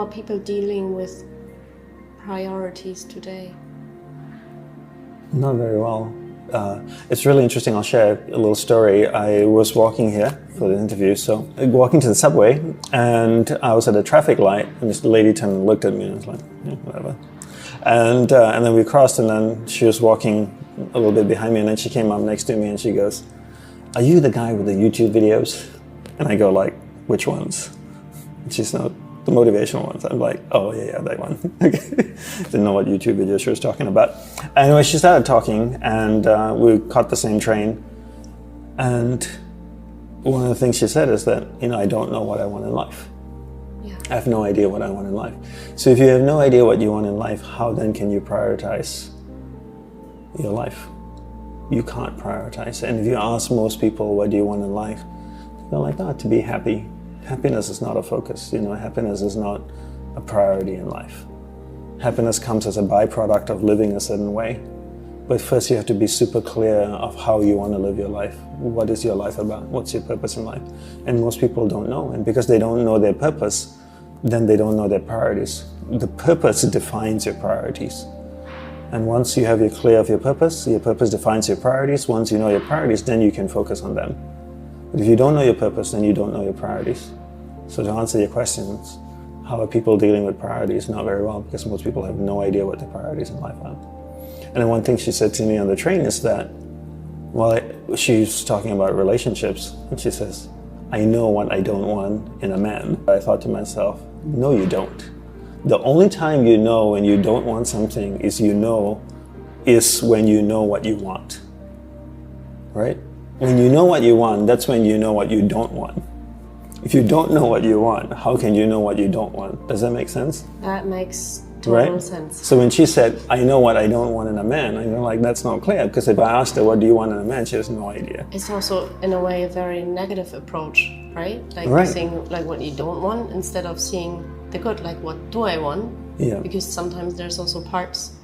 are people dealing with priorities today? Not very well. It's really interesting. I'll share a little story. I was walking here for the interview, so walking to the subway, and I was at a traffic light, and this lady turned and looked at me, and I was like, yeah, whatever. And then we crossed, and then she was walking a little bit behind me, and then she came up next to me, and she goes, "Are you the guy with the YouTube videos?" And I go like, "Which ones?" And she's not. The motivational ones. I'm like, oh yeah, that one. Okay. Didn't know what YouTube video she was talking about. Anyway, she started talking, and we caught the same train. And one of the things she said is that, I don't know what I want in life. Yeah. I have no idea what I want in life. So if you have no idea what you want in life, how then can you prioritize your life? You can't prioritize. And if you ask most people, what do you want in life? They're like, to be happy. Happiness is not a focus, happiness is not a priority in life. Happiness comes as a byproduct of living a certain way. But first you have to be super clear of how you want to live your life. What is your life about? What's your purpose in life? And most people don't know. And because they don't know their purpose, then they don't know their priorities. The purpose defines your priorities. And once you have your clear of your purpose defines your priorities. Once you know your priorities, then you can focus on them. But if you don't know your purpose, then you don't know your priorities. So to answer your questions, how are people dealing with priorities? Not very well, because most people have no idea what their priorities in life are. And then one thing she said to me on the train is that, she's talking about relationships, and she says, I know what I don't want in a man. I thought to myself, no, you don't. The only time you know when you don't want something is when you know what you want, right? When you know what you want, that's when you know what you don't want. If you don't know what you want, how can you know what you don't want? Does that make sense? That makes total sense. So when she said, I know what I don't want in a man, I'm like, that's not clear. Because if I asked her, what do you want in a man? She has no idea. It's also, in a way, a very negative approach, right? Saying like what you don't want instead of seeing the good, like what do I want? Yeah. Because sometimes there's also parts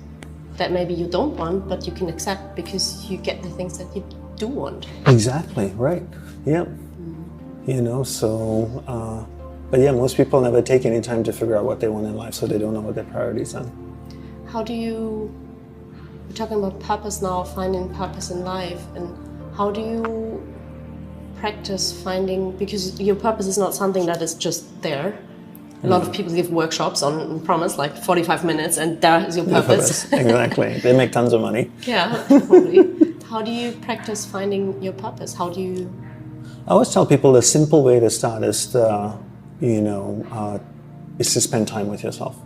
that maybe you don't want, but you can accept because you get the things that you do want. Exactly, right. Yep. But yeah, most people never take any time to figure out what they want in life, so they don't know what their priorities are. We're talking about purpose now, finding purpose in life, and how do you practice finding, because your purpose is not something that is just there. A lot of people give workshops on promise, like 45 minutes, and there is your purpose. Exactly. They make tons of money. Yeah, probably. How do you practice finding your purpose? I always tell people the simple way to start is to spend time with yourself.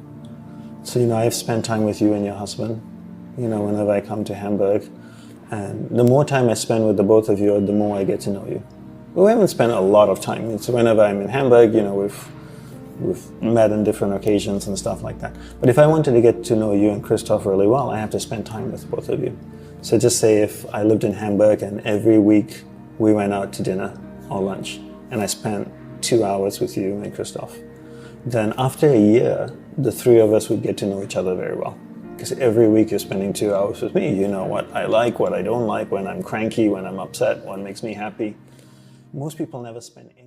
So, I've spent time with you and your husband, whenever I come to Hamburg. And the more time I spend with the both of you, the more I get to know you. But we haven't spent a lot of time. So whenever I'm in Hamburg, we've met on different occasions and stuff like that. But if I wanted to get to know you and Christoph really well, I have to spend time with both of you. So just say if I lived in Hamburg and every week we went out to dinner or lunch and I spent 2 hours with you and Christoph, then after a year, the three of us would get to know each other very well. Because every week you're spending 2 hours with me. You know what I like, what I don't like, when I'm cranky, when I'm upset, what makes me happy. Most people never spend any